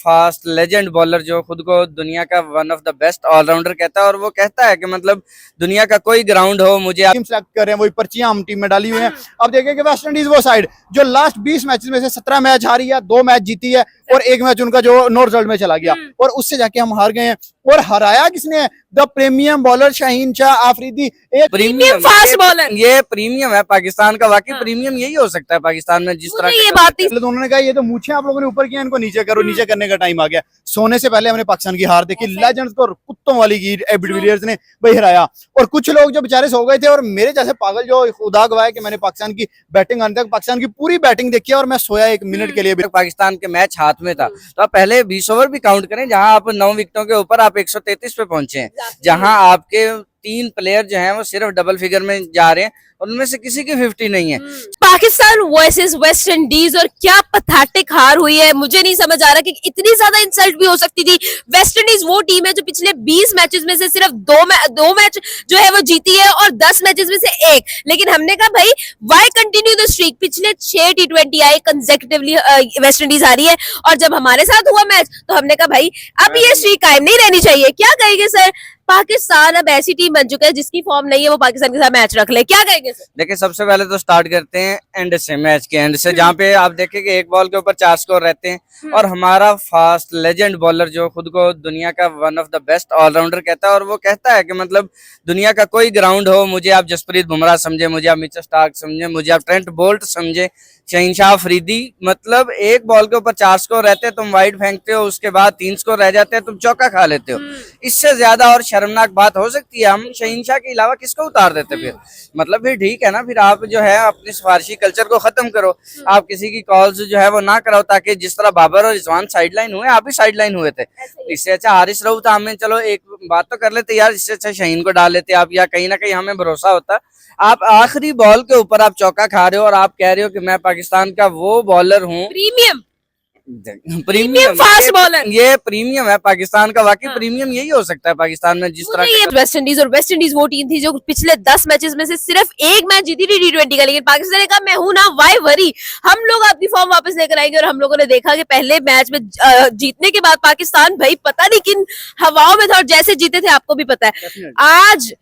Fast legend bowler जो खुद को दुनिया का one of the best all-rounder कहता है, और वो कहता है कि मतलब दुनिया का कोई ग्राउंड हो मुझे आप टीम सेलेक्ट कर रहे हैं, वही पर्चियां हम टीम में डाली हुई हैं। अब देखें कि वेस्ट इंडीज वो साइड जो लास्ट 20 मैचेस में से 17 मैच हारी है, 2 मैच जीती है और 1 मैच उनका जो नो रिजल्ट में चला गया और उससे जाके हम हार गए हैं। और हराया किसने? The premium bowler Shaheen Shah Afridi, एक प्रीमियम फास्ट बॉलर। ये प्रीमियम है पाकिस्तान का, वाकई प्रीमियम यही हो सकता है पाकिस्तान में जिस तरह ये बात ही तो उन्होंने कहा ये तो मूछें आप लोगों ने ऊपर किया, इनको नीचे करो, नीचे करने का टाइम आ गया। सोने से पहले हमने पाकिस्तान की हार देखी, लेजेंड्स को कुत्तों वाली की डिविलियर्स ने भाई हराया। और कुछ लोग जो बेचारे सो गए थे और मेरे जैसे पागल जो खुदा गवाह है कि मैंने पाकिस्तान की बैटिंग आने तक पाकिस्तान की पूरी बैटिंग देखी है और मैं सोया 1 मिनट के लिए भी। पाकिस्तान के मैच हाथ में था, तो आप पहले 20 ओवर भी काउंट करें जहां आप 9 विकेटों के ऊपर आप 133 पे पहुंचे हैं, जहां आपके 3 प्लेयर जो हैं वो सिर्फ डबल फिगर में जा रहे हैं और उनमें से किसी की 50 नहीं है। पाकिस्तान वर्सेस वेस्ट इंडीज, और क्या पथेटिक हार हुई है। मुझे नहीं समझ आ रहा कि इतनी ज्यादा इंसल्ट भी हो सकती थी। वेस्ट इंडीज वो टीम है जो पिछले 20 मैचेस में से सिर्फ दो मैच जो है वो जीती है और 10 मैचेस में से 1। लेकिन हमने कहा भाई व्हाई कंटिन्यू द स्ट्रीक, पिछले 6 T20 आए कंसेक्यूटिवली वेस्ट इंडीज हारी है और जब हमारे साथ हुआ मैच तो हमने कहा भाई अब ये स्ट्रीक कायम नहीं रहनी चाहिए। क्या कहेंगे सर? पाकिस्तान अब ऐसी टीम बन चुका है जिसकी फॉर्म नहीं है वो पाकिस्तान के साथ मैच रख ले, क्या कहेंगे सर? देखिए सबसे पहले तो स्टार्ट करते हैं एंड से, मैच के एंड से, जहाँ पे आप देखें कि एक बॉल के ऊपर 4 स्कोर रहते हैं और हमारा फास्ट लेजेंड बॉलर जो खुद को दुनिया का one of the best all-rounder कहता है, और वो कहता है कि मतलब दुनिया का कोई ग्राउंड हो मुझे आप जसप्रीत बुमराह समझे, मुझे आप मिचेल स्टार्क समझे, मुझे आप ट्रेंट बोल्ट समझे, शाहीन शाह अफरीदी, मतलब एक बॉल के ऊपर 4 स्कोर रहते हैं, तुम वाइड फेंकते हो, उसके बाद 3 स्कोर रह जाते हैं, तुम चौका खा लेते हो। इससे ज्यादा और शर्मनाक बात हो सकती है? हम शाहीन शाह के अलावा किसको उतार देते फिर? मतलब फिर ठीक है ना, फिर आप जो है अपनी सिफारिशी कल्चर को खत्म करो, आप किसी की कॉल्स जो है वो ना कराओ, ताकि जिस तरह बाबर और रिजवान साइडलाइन हुए आप भी साइडलाइन हुए थे। इससे अच्छा हारिस रऊफ था, हमें चलो एक बात तो कर लेते यार, इससे अच्छा शाहीन को डाल लेते आप, या कहीं ना कहीं हमें भरोसा होता। आप आखिरी बॉल के ऊपर आप चौका खा रहे हो और आप कह रहे हो कि मैं पाकिस्तान का वो बॉलर हूँ प्रीमियम फास्ट बॉलर। ये प्रीमियम है पाकिस्तान का, वाकई प्रीमियम यही हो सकता है पाकिस्तान में जिस तरह वेस्ट इंडीज, और वेस्ट इंडीज वो टीम थी जो पिछले 10 मैचेस में से सिर्फ 1 मैच जीती थी T20 का। लेकिन पाकिस्तान ने कहा मैं हूं ना, वाई वरी, हम लोग अपनी फॉर्म वापस लेकर आएंगे। और हम लोगों ने देखा कि पहले मैच में जीतने के बाद पाकिस्तान भाई पता नहीं किन हवाओं में था और जैसे जीते थे आपको भी पता है। आज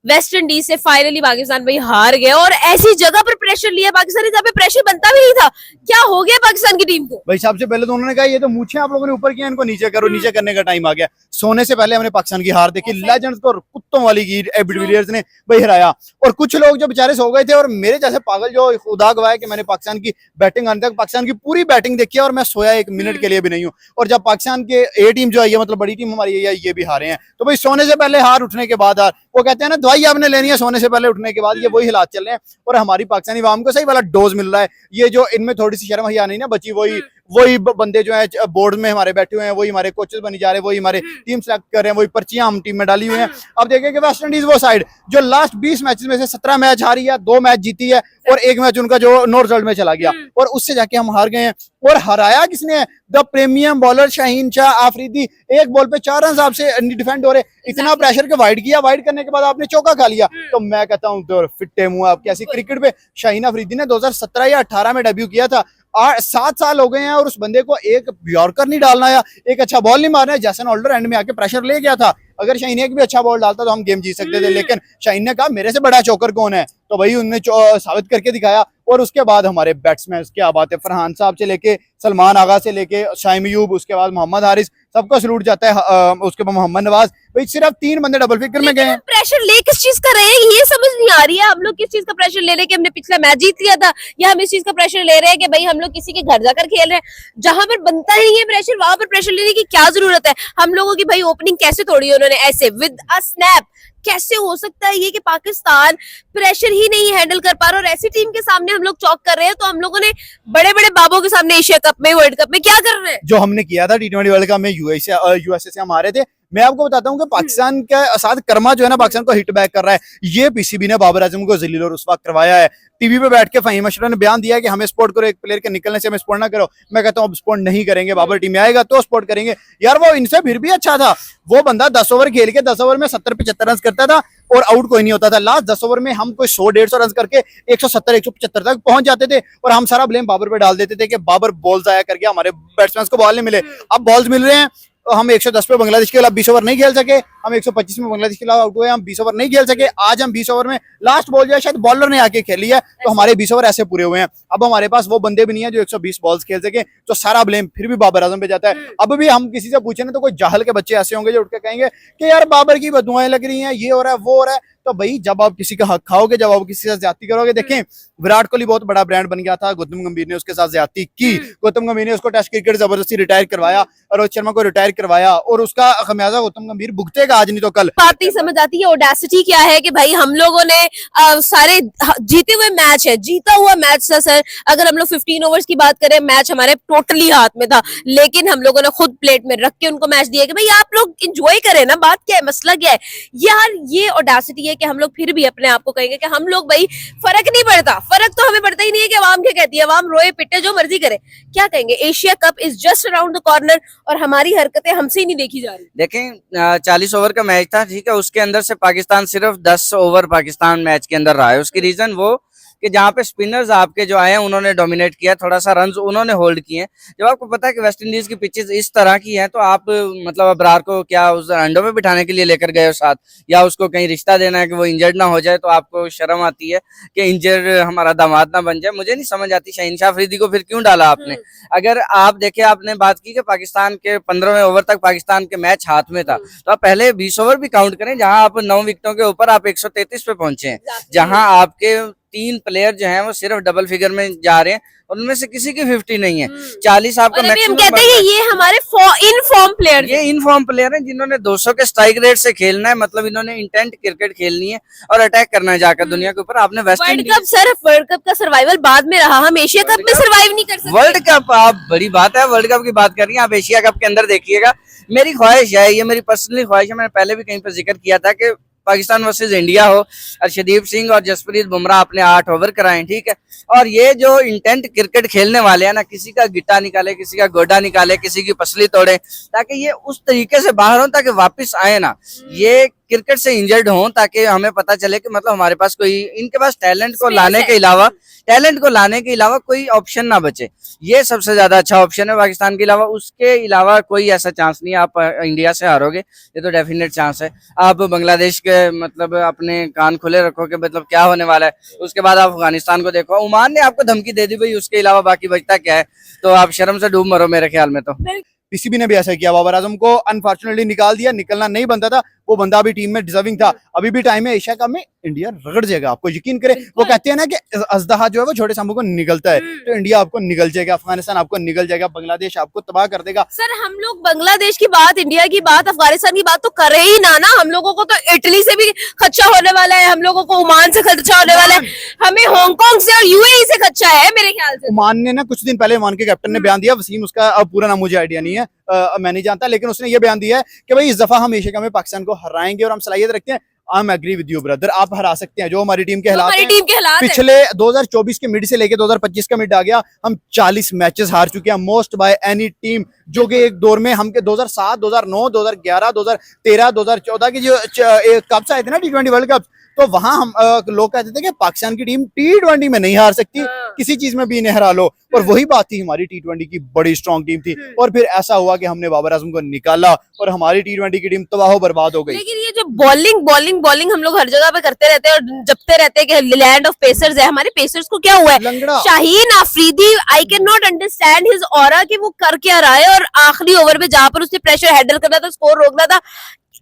वेस्ट इंडीज से फाइनली पाकिस्तान भाई हार गया और ऐसी जगह पर प्रेशर लिया पाकिस्तान ने जहाँ पे प्रेशर बनता भी नहीं था। क्या हो गया पाकिस्तान की टीम को? भाई सबसे पहले तो उन्होंने कहा ये तो मूछें आप लोगों ने ऊपर किया, इनको नीचे करो, नीचे करने का टाइम आ गया। सोने से पहले हमने पाकिस्तान की हार देखी, लेजेंड्स को कुत्तों वाली की डिविलियर्स ने भाई हराया। और कुछ लोग जो बेचारे सो गए थे और मेरे जैसे पागल जो खुदा गवाह है कि मैंने पाकिस्तान की बैटिंग आने तक पाकिस्तान की पूरी बैटिंग देखी है और मैं सोया 1 मिनट के लिए भी नहीं हूँ। और जब पाकिस्तान के ए टीम जो है मतलब बड़ी टीम हमारी है, ये भी हारे हैं। तो भाई सोने से पहले हार, उठने के बाद हार, वो कहते हैं ना दवाई आपने लेनी है सोने से पहले उठने के बाद, ये वही हालात चल रहे हैं। और हमारी पाकिस्तानी आवाम को सही वाला डोज मिल रहा है। ये जो इनमें थोड़ी सी शर्म हया नहीं ना बची, वही बंदे जो है बोर्ड में हमारे बैठे हुए हैं, वही हमारे कोचेस बनी जा रहे हैं, वही हमारे टीम सेलेक्ट कर रहे हैं, वही पर्चियां हम टीम में डाली हुई हैं। अब देखें कि वेस्ट इंडीज वो साइड जो लास्ट 20 मैचेस में से 17 मैच हारी है, 2 मैच जीती है और 1 मैच उनका जो नो रिजल्ट में चला गया और उससे जाके हम हार गए हैं। और हराया किसने? The premium bowler Shaheen Shah Afridi, एक बॉल पे 4 रन आपसे डिफेंड हो रहे, इतना प्रेशर के वाइड किया, वाइड करने के बाद आपने चौका खा लिया। तो मैं कहता हूँ तो फिट्टे मुंह आपकी ऐसी क्रिकेट पे। शाहीन अफरीदी ने 2017 या 18 में डेब्यू किया था, 7 साल हो गए हैं और उस बंदे को एक यॉर्कर नहीं डालना या एक अच्छा बॉल नहीं मारना है। जैसन होल्डर एंड में आके प्रेशर ले गया था, अगर शाहीन एक भी अच्छा बॉल डालता तो हम गेम जीत सकते थे। लेकिन शाहीन ने कहा मेरे से बड़ा चौकर कौन है, तो भाई उन्होंने साबित करके दिखाया। और उसके बाद हमारे बैट्समैन, क्या बात है, फरहान साहब से लेके सलमान आगा से लेके शाइम अयूब, उसके बाद मोहम्मद हारिस, सबको सलूट जाता है। उसके बाद मोहम्मद नवाज, भाई सिर्फ 3 बंदे डबल फिगर में गए। प्रेशर ले किस चीज का रहे हैं ये समझ नहीं आ रही है। हम लोग किस चीज का प्रेशर ले रहे हैं कि हमने पिछला मैच जीत लिया था, या हम इस चीज का प्रेशर ले रहे हैं कि भाई हम लोग किसी के घर जाकर खेल रहे हैं? जहां पर बनता है ये प्रेशर वहां पर प्रेशर लेने की क्या जरूरत है? हम लोगों की भाई ओपनिंग कैसे तोड़ी उन्होंने ऐसे विद अ स्नैप? कैसे हो सकता है ये कि पाकिस्तान प्रेशर ही नहीं हैंडल कर पा रहा और ऐसी टीम के सामने हम लोग चौक कर रहे हैं? तो हम लोगों ने बड़े बड़े बाबों के सामने एशिया कप में, वर्ल्ड कप में क्या कर रहे हैं? जो हमने किया था T20 वर्ल्ड कप में यूएसए से हम हारे थे। मैं आपको बताता हूँ कि पाकिस्तान का साथ कर्मा जो है ना पाकिस्तान को हिट बैक कर रहा है। ये पीसीबी ने बाबर आजम को जलील और रुस्वा करवाया है। टीवी पे बैठ के फहीम अशरफ ने बयान दिया कि हमें सपोर्ट करो, एक प्लेयर के निकलने से हमें सपोर्ट ना करो। मैं कहता हूँ अब सपोर्ट नहीं करेंगे, बाबर टीम में आएगा तो सपोर्ट करेंगे। यार वो इनसे फिर भी अच्छा था, वो बंदा 10 ओवर खेल के 10 ओवर में 70-75 रन करता था। और आउट कोई नहीं होता था। लास्ट 10 ओवर में हम कोई 100-150 रन करके 170-175 तक पहुंच जाते थे और हम सारा ब्लेम बाबर पे डाल देते थे कि बाबर बॉल जाया करके हमारे बैट्समैन को बॉल नहीं मिले। अब बॉल्स मिल रहे हैं, हम 110 पे बांग्लादेश के खिलाफ 20 ओवर नहीं खेल सके, हम 125 में बांग्लादेश के खिलाफ आउट हुए, हम 20 ओवर नहीं खेल सके। आज हम 20 ओवर में लास्ट बॉल जो है शायद बॉलर ने आके खेली है, तो हमारे 20 ओवर ऐसे पूरे हुए हैं। अब हमारे पास वो बंदे भी नहीं है जो 120 बॉल्स खेल सके, तो सारा ब्लेम फिर भी बाबर आजम पे जाता है। अब भी हम किसी से पूछे ना तो कोई जाहल के बच्चे ऐसे होंगे जो उठ के कहेंगे कि यार बाबर की बदुआएं लग रही हैं, ये हो रहा है वो हो रहा है। तो भाई जब आप किसी का हक खाओगे, जब आप किसी से ज्यादती करोगे, देखें विराट कोहली बहुत बड़ा ब्रांड बन गया था, गौतम गंभीर ने उसके साथ ज्यादती की, गौतम गंभीर ने उसको टेस्ट क्रिकेट जबरदस्ती रिटायर करवाया, रोहित शर्मा को रिटायर करवाया और उसका खमियाजा गौतम गंभीर भुगतेगा आज नहीं तो कल। बात नहीं समझ आती है ऑडेसिटी क्या है कि भाई हम लोगों ने सारे जीते हुए मैच है, जीता हुआ मैच था सर। अगर हम लोग 15 ओवर्स की बात करें, मैच हमारे टोटली हाथ में था, लेकिन हम लोगों ने खुद प्लेट में रख के उनको मैच दिया कि भाई आप लोग एंजॉय करें ना, बात क्या है, मसला क्या है यार। ये ऑडेसिटी है कि हम लोग फिर भी अपने आप को कहेंगे कि हम लोग भाई फर्क नहीं पड़ता, फर्क तो हमें पड़ता ही नहीं है कि आवाम क्या कहती है, आवाम रोए पिटे जो मर्जी करे, क्या कहेंगे। Asia cup is just around the corner और हमारी हरकतें हमसे ही नहीं देखी जा रही। देखें 40 ओवर का मैच था, ठीक है, उसके अंदर से पाकिस्तान सिर्फ 10 ओवर पाकिस्तान मैच के अंदर रहा है। उसकी रीजन वो कि जहाँ पे स्पिनर्स आपके जो आए हैं उन्होंने डोमिनेट किया, थोड़ा सा रन उन्होंने होल्ड किए। जब आपको पता है कि वेस्ट इंडीज की पिचेस इस तरह की हैं, तो आप मतलब अबरार को क्या उस अंडों में बिठाने के लिए लेकर गए हो साथ, या उसको कहीं रिश्ता देना है कि वो इंजर्ड ना हो जाए, तो आपको शर्म आती है कि इंजर्ड हमारा दामाद ना बन जाए। मुझे नहीं समझ आती शहीनशाह अफरीदी को फिर क्यों डाला आपने। अगर आप देखे, आपने बात की कि पाकिस्तान के 15वें ओवर तक पाकिस्तान के मैच हाथ में था, तो आप पहले 20 ओवर भी काउंट करें जहां आप 9 विकेटों के ऊपर आप 133 पे पहुंचे हैं, जहां आपके 3 प्लेयर जो हैं वो सिर्फ डबल फिगर में जा रहे हैं और उनमें से किसी की 50 नहीं है। 40 आपका मैक्सिमम। हम कहते हैं ये हमारे इन फॉर्म प्लेयर, ये इन फॉर्म प्लेयर हैं जिन्होंने 200 के स्ट्राइक रेट से खेलना है, मतलब इन्होंने इंटेंट क्रिकेट खेलनी है और अटैक करना है जाकर दुनिया के ऊपर। आपने west world cup sir, world cup का सर्वाइवल बाद में रहा, हम एशिया कप में सर्वाइव नहीं कर सकते। वर्ल्ड कप आप बड़ी बात है, वर्ल्ड कप की बात कर रही हैं आप, एशिया कप के अंदर देखिएगा। मेरी ख्वाहिश है, ये मेरी पर्सनली ख्वाहिश है, मैंने पहले भी कहीं पर जिक्र किया था कि पाकिस्तान वर्सेस इंडिया हो, अर्शदीप सिंह और जसप्रीत बुमराह अपने 8 ओवर कराएं, ठीक है। और ये जो इंटेंट क्रिकेट खेलने वाले हैं ना, किसी का गिट्टा निकाले, किसी का गोडा निकाले, किसी की पसली तोड़े, ताकि ये उस तरीके से बाहर हो ताकि वापस आए ना, ये क्रिकेट से इंजर्ड हो, ताकि हमें पता चले कि मतलब हमारे पास कोई, इनके पास टैलेंट को लाने के अलावा कोई ऑप्शन ना बचे। ये सबसे ज्यादा अच्छा ऑप्शन है पाकिस्तान के अलावा, उसके अलावा कोई ऐसा चांस नहीं है आप इंडिया से हारोगे, ये तो डेफिनेट चांस है। आप बांग्लादेश के मतलब अपने कान खुले रखो कि मतलब क्या होने वाला है, उसके बाद आप अफगानिस्तान को देखो, ओमान ने आपको धमकी दे दी भाई, उसके अलावा बाकी बचता क्या है, तो आप शर्म से डूब मरो मेरे ख्याल में। तो पीसीबी ने भी ऐसा किया, बाबर आजम को अनफॉर्चुनेटली निकाल दिया, निकलना नहीं बनता था, वो बंदा भी टीम में डिजर्विंग था। अभी भी टाइम है, एशिया कप में इंडिया रगड़ जाएगा, आपको यकीन करें। वो कहते हैं ना कि अजदहा जो है वो छोटे सांबों को निगलता है, तो इंडिया आपको निगल जाएगा, अफगानिस्तान आपको निगल जाएगा, बांग्लादेश आपको तबाह कर देगा। सर हम लोग बांग्लादेश की बात, इंडिया की बात, अफगानिस्तान की बात तो करे ही ना, हम लोगों को तो इटली से भी खर्चा होने वाला है, हम लोगों को ओमान से खर्चा होने वाला है, हमें हांगकांग से और यूएई से खर्चा है मेरे ख्याल से। ओमान ने ना कुछ दिन पहले ओमान के कैप्टन ने बयान दिया, वसीम उसका अब पूरा नाम मुझे आइडिया नहीं है, मैं नहीं जानता, लेकिन उसने ये बयान दिया है कि भाई इस दफा हम एशिया कप में पाकिस्तान को हराएंगे और हम सलाहियत रखते हैं। I am agree with you brother, आप हरा सकते हैं, जो हमारी टीम के हालात हैं। पिछले 2024 के मिड से लेके 2025 का मिड आ गया, हम 40 मैचेस हार चुके हैं, मोस्ट बाय एनी टीम, जो कि एक दौर में हम के 2007, 2009, 2011, 2013, 2014 के जो कप्स आए थे ना, T20 वर्ल्ड कप, तो वहां हम लोग कहते थे कि पाकिस्तान की टीम T20 में नहीं हार सकती, किसी चीज में भी इन्हें हरा लो, और वही बात थी, हमारी T20 की बड़ी स्ट्रॉन्ग टीम थी, और फिर ऐसा हुआ कि हमने बाबर आजम को निकाला और हमारी T20 की टीम तबाह बर्बाद हो गई। लेकिन ये जो बॉलिंग हम लोग हर जगह पे करते रहते हैं और जपते रहते हैं कि लैंड ऑफ पेसर्स है, हमारे पेसर्स को क्या हुआ है? Shaheen Afridi, I can not understand his aura कि वो कर क्या रहा है, और आखिरी ओवर में जहां पर उसने प्रेशर हैंडल करना था, स्कोर रोकना था,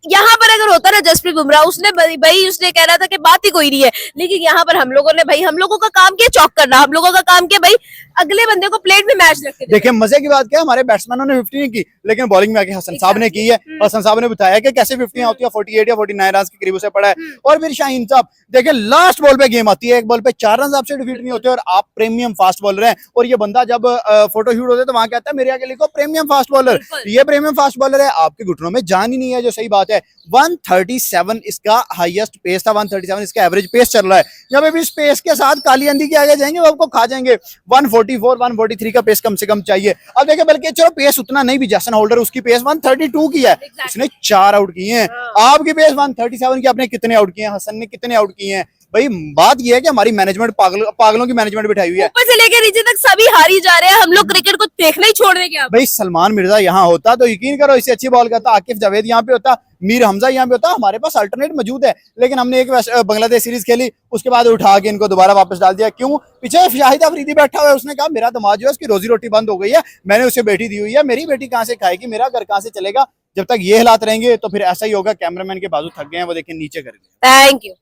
यहाँ पर अगर होता ना जसप्रीत बुमराह, उसने भाई उसने कह रहा था कि बात ही कोई नहीं है, लेकिन यहाँ पर हम लोगों ने भाई, हम लोगों का काम किया चौक करना, हम लोगों का काम किया भाई अगले बंदे को प्लेट में मैच रख के। देखिए मजे की बात क्या है, हमारे बैट्समैनों ने 50 नहीं की, लेकिन बॉलिंग में आके हसन साहब ने की है। हसन साहब ने बताया कि कैसे 50 होती है, 48 या 49 रन के करीब उसे पड़ा है। और फिर शाहीन साहब देखिए, लास्ट बॉल पे गेम आती है, एक बॉल पे 4 रन आपसे डिफीट नहीं होते, और आप प्रीमियम फास्ट बॉलर हैं, और ये बंदा जब फोटो शूट होते तो वहां कहता है मेरे आगे लिखो प्रीमियम फास्ट बॉलर, ये प्रीमियम फास्ट बॉलर है, आपके घुटनों में जान ही नहीं है, जो सही बात है। है। 137 इसका हाईएस्ट पेस था, 137 इसका एवरेज पेस चल रहा है। जब अभी इस पेस के साथ काली अंधी के आगे जाएंगे वो आपको खा जाएंगे। 144 143 का पेस कम से कम चाहिए। अब देखिए बल्कि चलो पेस उतना नहीं भी, जैसन होल्डर उसकी पेस 132 की है, उसने 4 आउट किए हैं। आपकी पेस 137 की, आपने कितने आउट किए हैं, हसन ने कितने आउट किए हैं? भाई बात ये है कि हमारी मैनेजमेंट पागलों की मैनेजमेंट बिठाई हुई है। ऊपर से लेकर नीचे तक सभी हारी जा रहे हैं, हम लोग क्रिकेट को देखना ही छोड़ देंगे अब। भाई सलमान मिर्जा यहाँ होता तो यकीन करो इससे अच्छी बॉल करता, आकिफ जावेद यहाँ पे होता, मीर हमजा यहाँ पे होता, हमारे पास अल्टरनेट मौजूद है। लेकिन हमने एक बांग्लादेश सीरीज खेली, उसके बाद उठा के इनको दोबारा वापस डाल दिया। क्यों? पीछे शाहिद अफरीदी बैठा हुआ है, उसने कहा मेरा दामाद जो है उसकी रोजी रोटी बंद हो गई है, मैंने उसे बेटी दी हुई है, मेरी बेटी कहाँ से खाएगी, मेरा घर कहाँ से चलेगा। जब तक ये हालात रहेंगे तो फिर ऐसा ही होगा। कैमरामैन के बाजू थक गए हैं, वो देखिए नीचे कर गए। Thank you.